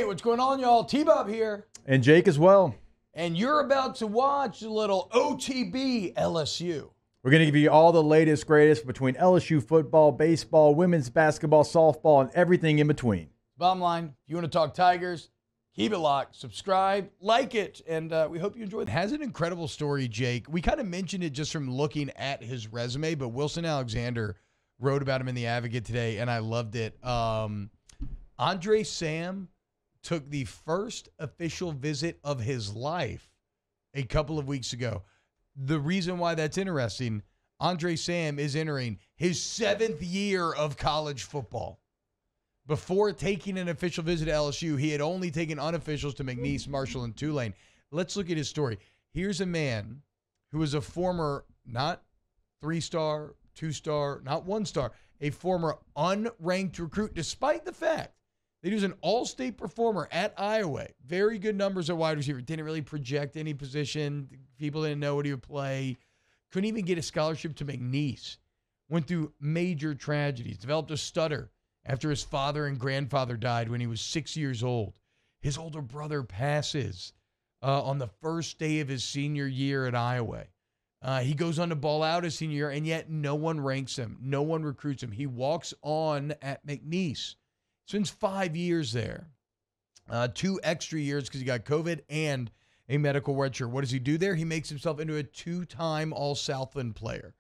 Hey, what's going on, y'all? T-Bob here. And Jake as well. And you're about to watch a little OTB LSU. We're going to give you all the latest, greatest between LSU football, baseball, women's basketball, softball, and everything in between. Bottom line, if you want to talk Tigers, keep it locked, subscribe, like it, and we hope you enjoy it. Has an incredible story, Jake. We kind of mentioned it just from looking at his resume, but Wilson Alexander wrote about him in the Advocate today, and I loved it. Andre Sam took the first official visit of his life a couple of weeks ago. The reason why that's interesting, Andre Sam is entering his 7th year of college football. Before taking an official visit to LSU, he had only taken unofficials to McNeese, Marshall, and Tulane. Let's look at his story. Here's a man who is a former, not 3-star, 2-star, not 1-star, a former unranked recruit, despite the fact that he was an all-state performer at Iowa. Very good numbers at wide receiver. Didn't really project any position. People didn't know what he would play. Couldn't even get a scholarship to McNeese. Went through major tragedies. Developed a stutter after his father and grandfather died when he was 6 years old. His older brother passes on the first day of his senior year at Iowa. He goes on to ball out his senior year, and yet no one ranks him. No one recruits him. He walks on at McNeese. Spends 5 years there. 2 extra years because he got COVID and a medical redshirt. What does he do there? He makes himself into a 2-time All-Southland player.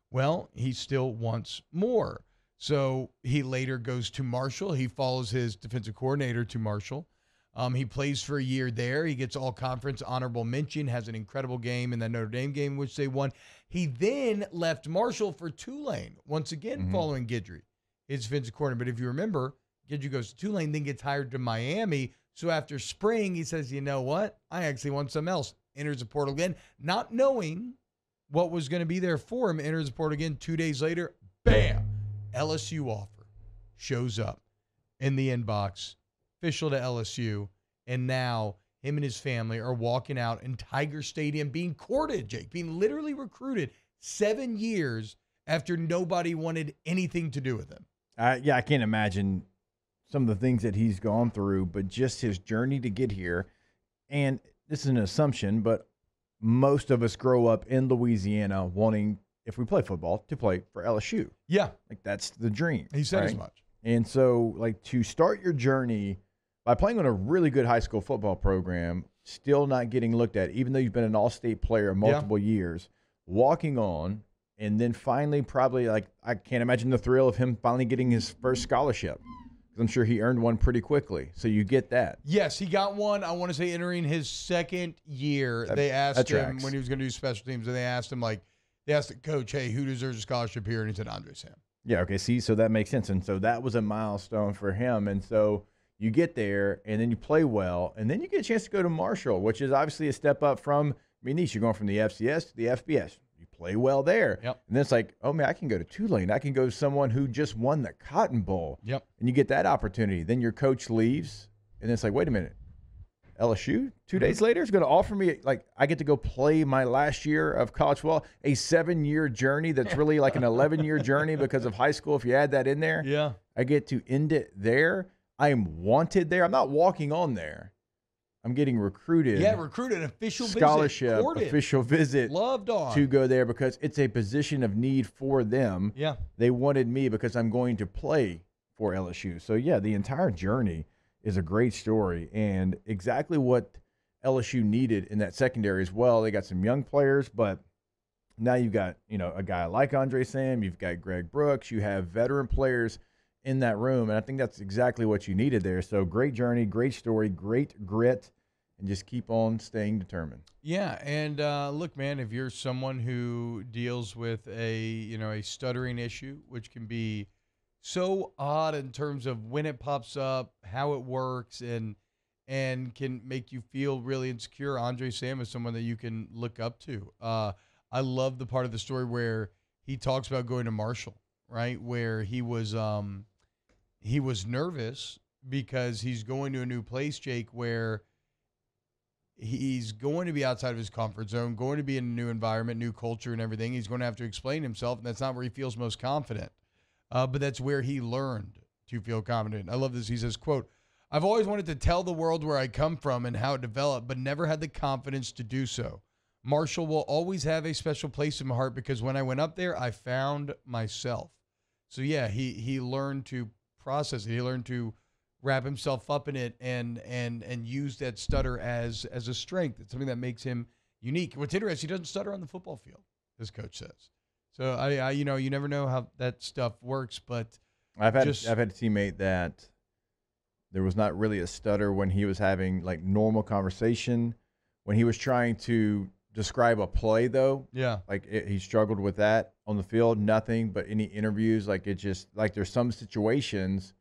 Well, he still wants more. So he later goes to Marshall. He follows his defensive coordinator to Marshall. He plays for a year there. He gets all-conference honorable mention, has an incredible game in that Notre Dame game, which they won. He then left Marshall for Tulane, once again following Guidry, his defensive coordinator. But if you remember, Guidry goes to Tulane, then gets hired to Miami. So after spring, he says, you know what? I actually want something else. Enters the portal again, not knowing what was going to be there for him. Enters the portal again. 2 days later, bam, LSU offer shows up in the inbox, official to LSU. And now him and his family are walking out in Tiger Stadium being courted, Jake, being literally recruited 7 years after nobody wanted anything to do with him. Yeah, I can't imagine some of the things that he's gone through, but just his journey to get here. And this is an assumption, but most of us grow up in Louisiana wanting, if we play football, to play for LSU. Yeah. Like, that's the dream. He said as much. And so, like, to start your journey by playing on a really good high school football program, still not getting looked at, even though you've been an all-state player multiple years, walking on, and then finally probably, like, I can't imagine the thrill of him finally getting his first scholarship. I'm sure he earned one pretty quickly. So you get that. Yes, he got one, I want to say, entering his 2nd year. They asked him when he was going to do special teams, and they asked him, like, they asked the coach, hey, who deserves a scholarship here? And he said, Andre Sam. Yeah, okay, see, so that makes sense. And so that was a milestone for him. And so you get there, and then you play well, and then you get a chance to go to Marshall, which is obviously a step up from McNeese. You're going from the FCS to the FBS. You play well there. Yep. And then it's like, oh, man, I can go to Tulane. I can go to someone who just won the Cotton Bowl. Yep. And you get that opportunity. Then your coach leaves, and it's like, wait a minute. LSU 2 days later is going to offer me, like, I get to go play my last year of college football, a 7-year journey that's really like an 11-year journey because of high school, if you add that in there. Yeah. I get to end it there. I am wanted there. I'm not walking on there. I'm getting recruited. Yeah, recruited, official scholarship, visit, official visit. Loved on. To go there because it's a position of need for them. Yeah. They wanted me because I'm going to play for LSU. So, yeah, the entire journey is a great story and exactly what LSU needed in that secondary as well. They got some young players, but now you've got, a guy like Andre Sam, you've got Greg Brooks, you have veteran players in that room, and I think that's exactly what you needed there. So great journey, great story, great grit, and just keep on staying determined. Yeah, and look, man, if you're someone who deals with a stuttering issue, which can be so odd in terms of when it pops up, how it works, and can make you feel really insecure, Andre Sam is someone that you can look up to. I love the part of the story where he talks about going to Marshall, right, where he was nervous because he's going to a new place, Jake, where he's going to be outside of his comfort zone, going to be in a new environment, new culture and everything. He's going to have to explain himself, and that's not where he feels most confident. But that's where he learned to feel confident. I love this. He says, quote, I've always wanted to tell the world where I come from and how it developed, but never had the confidence to do so. Marshall will always have a special place in my heart because when I went up there, I found myself. So yeah, he learned to process it. He learned to wrap himself up in it and use that stutter as a strength. It's something that makes him unique. What's interesting, he doesn't stutter on the football field, as coach says. So I you never know how that stuff works, but I've had a teammate that there was not really a stutter when he was having like normal conversation. When he was trying to describe a play, though, he struggled with that on the field. Nothing, but any interviews, like it just like there's some situations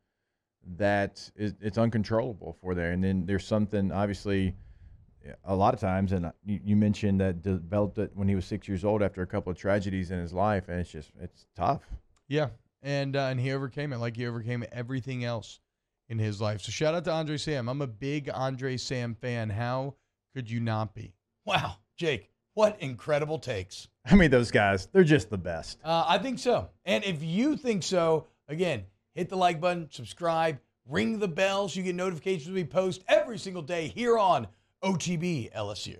that it's uncontrollable for there, and then there's something obviously a lot of times, and you mentioned that developed it when he was 6 years old after a couple of tragedies in his life, and it's tough. Yeah, and he overcame it like he overcame everything else in his life. So shout out to Andre Sam. I'm a big Andre Sam fan. How could you not be? Wow, Jake, what incredible takes. I mean, those guys, they're just the best. I think so. And if you think so, again, hit the like button, subscribe, ring the bell so you get notifications when we post every single day here on OTB LSU.